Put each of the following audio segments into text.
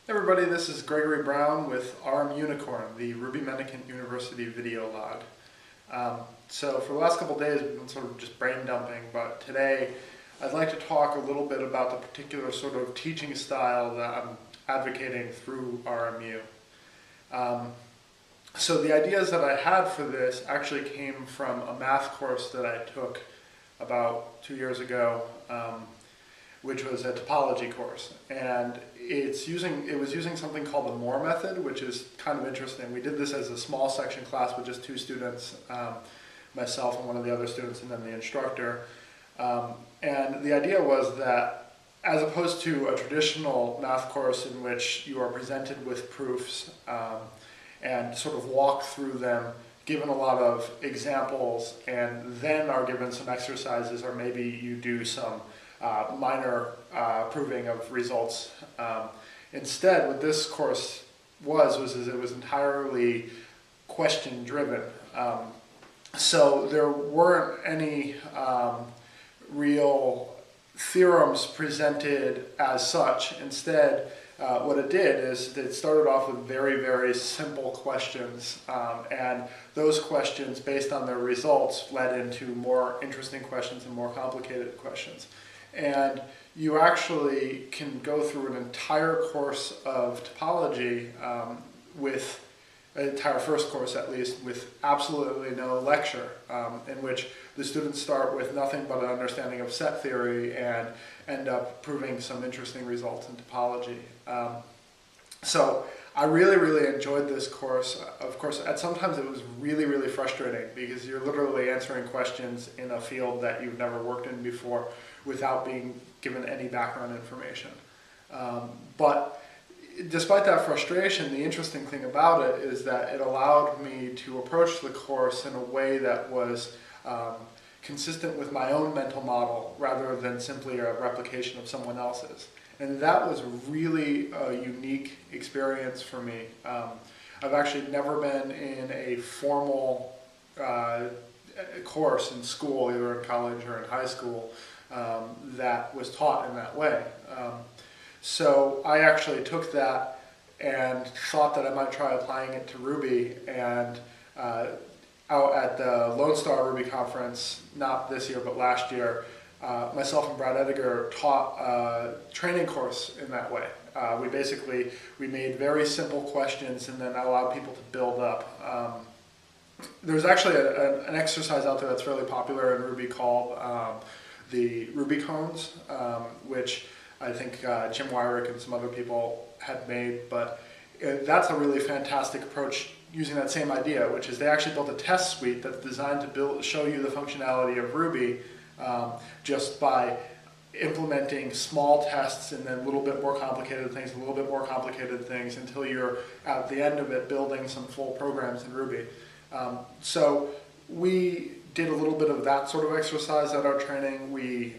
Hey everybody, this is Gregory Brown with RMUnicorn, the Ruby Mendicant University video log. So for the last couple of days we've been sort of just brain dumping, but today I'd like to talk a little bit about the particular sort of teaching style that I'm advocating through RMU. So the ideas that I had for this actually came from a math course that I took about 2 years ago, which was a topology course, and it was using something called the Moore method, which is kind of interesting. We did this as a small section class with just 2 students, myself and one of the other students, and then the instructor. And the idea was that as opposed to a traditional math course in which you are presented with proofs and sort of walk through them, given a lot of examples, and then are given some exercises, or maybe you do some minor proving of results. Instead, what this course was it was entirely question driven. So there weren't any real theorems presented as such. Instead, what it did is it started off with very, very simple questions, and those questions, based on their results, led into more interesting questions and more complicated questions. And you actually can go through an entire course of topology with an entire first course at least, with absolutely no lecture, in which the students start with nothing but an understanding of set theory and end up proving some interesting results in topology. So I really, really enjoyed this course. Of course, at sometimes it was really, really frustrating because you're literally answering questions in a field that you've never worked in before without being given any background information. But despite that frustration, the interesting thing about it is that it allowed me to approach the course in a way that was consistent with my own mental model rather than simply a replication of someone else's. And that was really a unique experience for me. I've actually never been in a formal course in school, either in college or in high school, that was taught in that way. So I actually took that and thought that I might try applying it to Ruby, and out at the Lone Star Ruby conference, not this year but last year, myself and Brad Ediger taught a training course in that way. We made very simple questions and then allowed people to build up. There's actually an exercise out there that's really popular in Ruby called the Ruby cones, which I think Jim Wyrick and some other people had made, but that's a really fantastic approach using that same idea, which is they actually built a test suite that's designed to show you the functionality of Ruby just by implementing small tests and then a little bit more complicated things, a little bit more complicated things, until you're at the end of it building some full programs in Ruby. So we did a little bit of that sort of exercise at our training. We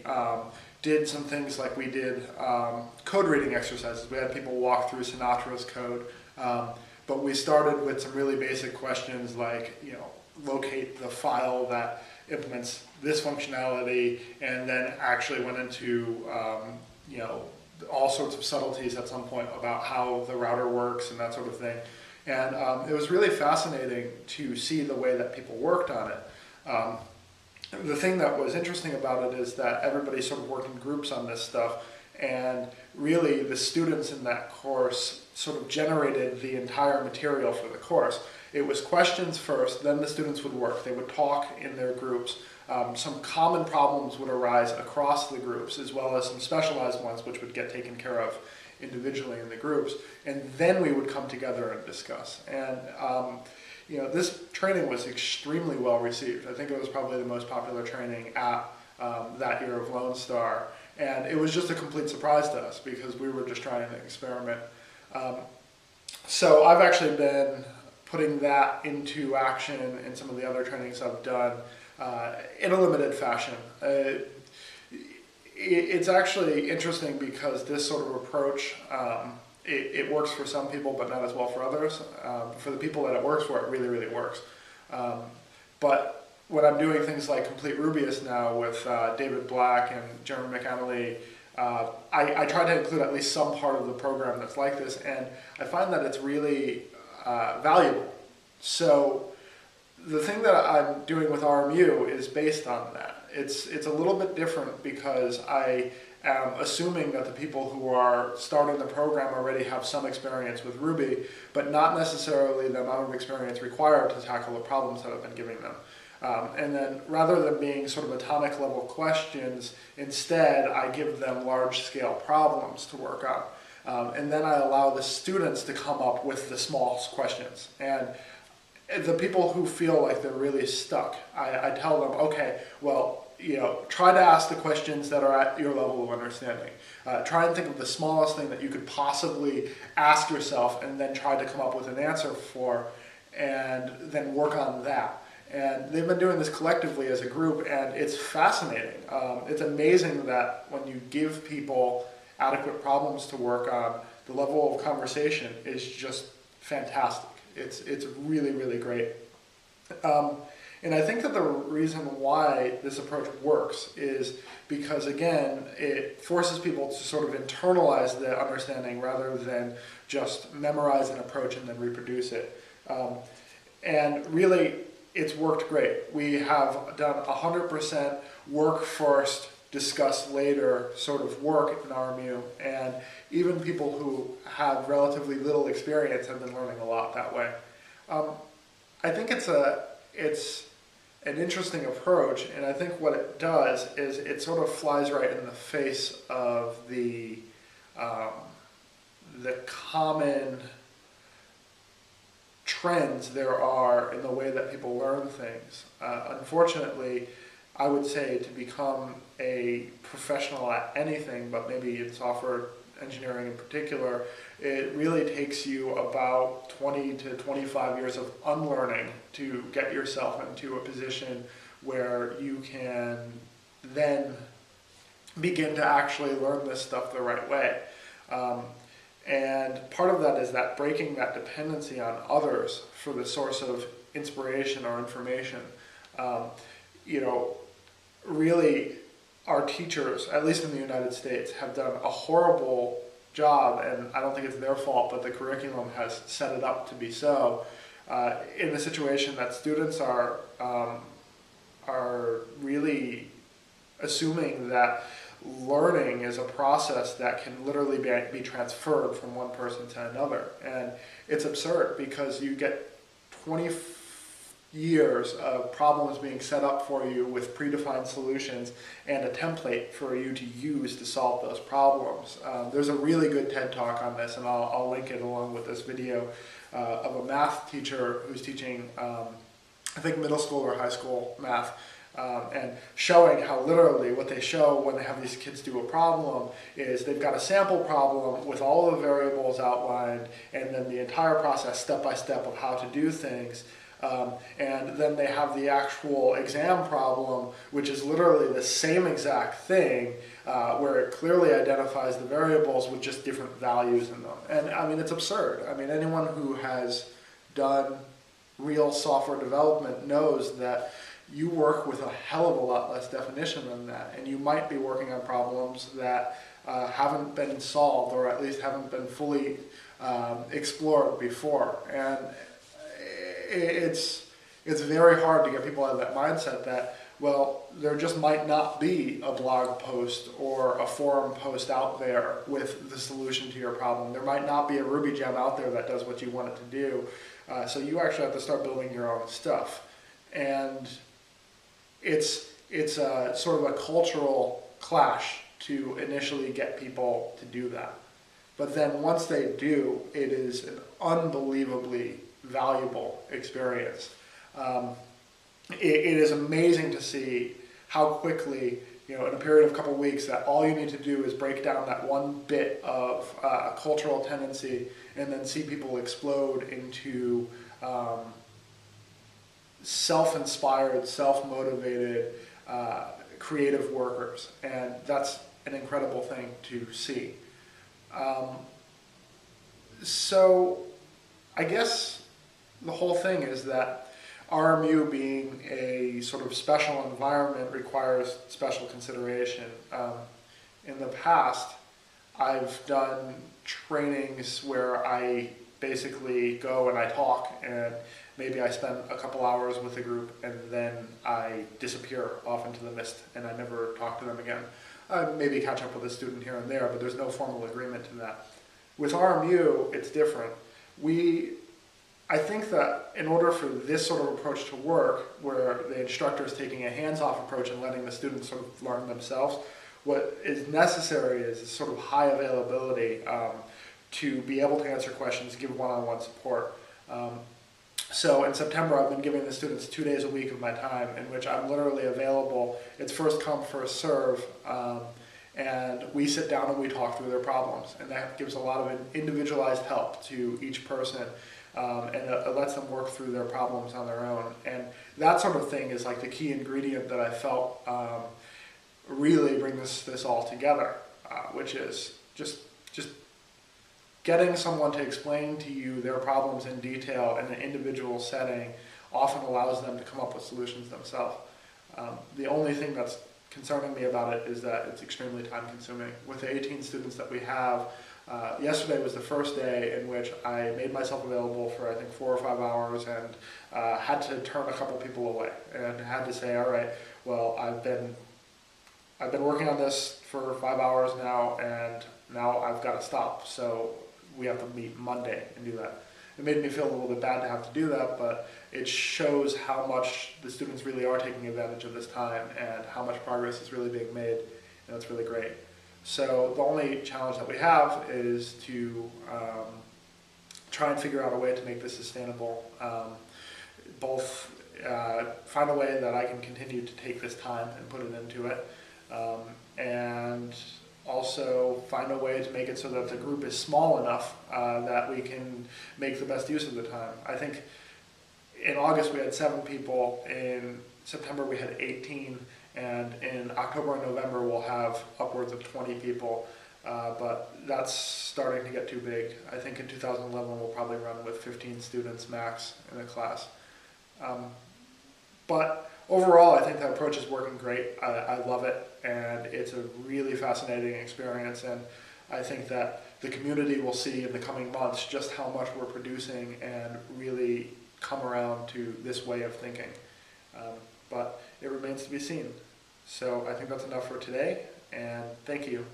did some things like we did code reading exercises. We had people walk through Sinatra's code, but we started with some really basic questions like, locate the file that implements this functionality, and then actually went into all sorts of subtleties at some point about how the router works and that sort of thing. And it was really fascinating to see the way that people worked on it. The thing that was interesting about it is that everybody sort of worked in groups on this stuff, and really the students in that course sort of generated the entire material for the course. It was questions first, then the students would work. They would talk in their groups. Some common problems would arise across the groups, as well as some specialized ones which would get taken care of individually in the groups, and then we would come together and discuss. And this training was extremely well received. I think it was probably the most popular training at that year of Lone Star, and it was just a complete surprise to us because we were just trying to experiment. So I've actually been putting that into action in some of the other trainings I've done in a limited fashion. It's actually interesting because this sort of approach, it works for some people but not as well for others. For the people that it works for, it really, really works. But when I'm doing things like Complete Rubyist now with David Black and Jeremy McAnally, I try to include at least some part of the program that's like this, and I find that it's really valuable. So the thing that I'm doing with RMU is based on that. It's a little bit different because I am assuming that the people who are starting the program already have some experience with Ruby, but not necessarily the amount of experience required to tackle the problems that I've been giving them. And then rather than being sort of atomic level questions, instead I give them large scale problems to work on. And then I allow the students to come up with the small questions. And the people who feel like they're really stuck, I tell them, okay, well, try to ask the questions that are at your level of understanding. Try and think of the smallest thing that you could possibly ask yourself and then try to come up with an answer for, and then work on that. And they've been doing this collectively as a group, and it's fascinating. It's amazing that when you give people adequate problems to work on, the level of conversation is just fantastic. It's really, really great. And I think that the reason why this approach works is because, again, it forces people to sort of internalize the understanding rather than just memorize an approach and then reproduce it. And really, it's worked great. We have done 100% work first, discuss later sort of work in RMU, and even people who have relatively little experience have been learning a lot that way. I think it's an interesting approach, and I think what it does is it sort of flies right in the face of the common trends there are in the way that people learn things. Unfortunately, I would say to become a professional at anything, but maybe in software engineering in particular, it really takes you about 20 to 25 years of unlearning to get yourself into a position where you can then begin to actually learn this stuff the right way. And part of that is that breaking that dependency on others for the source of inspiration or information. Really, our teachers, at least in the United States, have done a horrible job, and I don't think it's their fault, but the curriculum has set it up to be so, in the situation that students are really assuming that learning is a process that can literally be transferred from one person to another. And it's absurd because you get 20 years of problems being set up for you with predefined solutions and a template for you to use to solve those problems. There's a really good TED Talk on this, and I'll link it along with this video, of a math teacher who's teaching, I think middle school or high school math, and showing how literally what they show when they have these kids do a problem is they've got a sample problem with all of the variables outlined and then the entire process step by step of how to do things. And then they have the actual exam problem, which is literally the same exact thing, where it clearly identifies the variables with just different values in them. And I mean, it's absurd. I mean, anyone who has done real software development knows that you work with a hell of a lot less definition than that, and you might be working on problems that haven't been solved, or at least haven't been fully explored before. And it's very hard to get people out of that mindset that, well, there just might not be a blog post or a forum post out there with the solution to your problem. There might not be a Ruby gem out there that does what you want it to do. So you actually have to start building your own stuff. And it's a sort of a cultural clash to initially get people to do that. But then once they do, it is an unbelievably valuable experience. It is amazing to see how quickly, in a period of a couple of weeks, that all you need to do is break down that one bit of cultural tendency and then see people explode into self-inspired, self-motivated, creative workers. And that's an incredible thing to see. So I guess the whole thing is that RMU being a sort of special environment requires special consideration. In the past, I've done trainings where I basically go and I talk, and maybe I spend a couple hours with the group and then I disappear off into the mist and I never talk to them again. I maybe catch up with a student here and there, but there's no formal agreement to that. With RMU, it's different. I think that in order for this sort of approach to work, where the instructor is taking a hands-off approach and letting the students sort of learn themselves, what is necessary is sort of high availability to be able to answer questions, give one-on-one support. So in September, I've been giving the students 2 days a week of my time in which I'm literally available. It's first come, first serve, and we sit down and we talk through their problems. And that gives a lot of individualized help to each person, and it lets them work through their problems on their own. And that sort of thing is like the key ingredient that I felt really bring this all together, which is just getting someone to explain to you their problems in detail in an individual setting often allows them to come up with solutions themselves. The only thing that's concerning me about it is that it's extremely time consuming. With the 18 students that we have, yesterday was the first day in which I made myself available for I think 4 or 5 hours and had to turn a couple people away and had to say, all right, well, I've been working on this for 5 hours now and now I've got to stop. So we have to meet Monday and do that. It made me feel a little bit bad to have to do that, but it shows how much the students really are taking advantage of this time and how much progress is really being made, and that's really great. So the only challenge that we have is to try and figure out a way to make this sustainable. Both find a way that I can continue to take this time and put it into it, and also find a way to make it so that the group is small enough that we can make the best use of the time. I think in August we had 7 people, in September we had 18, and in October and November we'll have upwards of 20 people, but that's starting to get too big. I think in 2011 we'll probably run with 15 students max in a class. But overall, I think that approach is working great. I love it, and it's a really fascinating experience, and I think that the community will see in the coming months just how much we're producing and really come around to this way of thinking. But it remains to be seen. So I think that's enough for today, and thank you.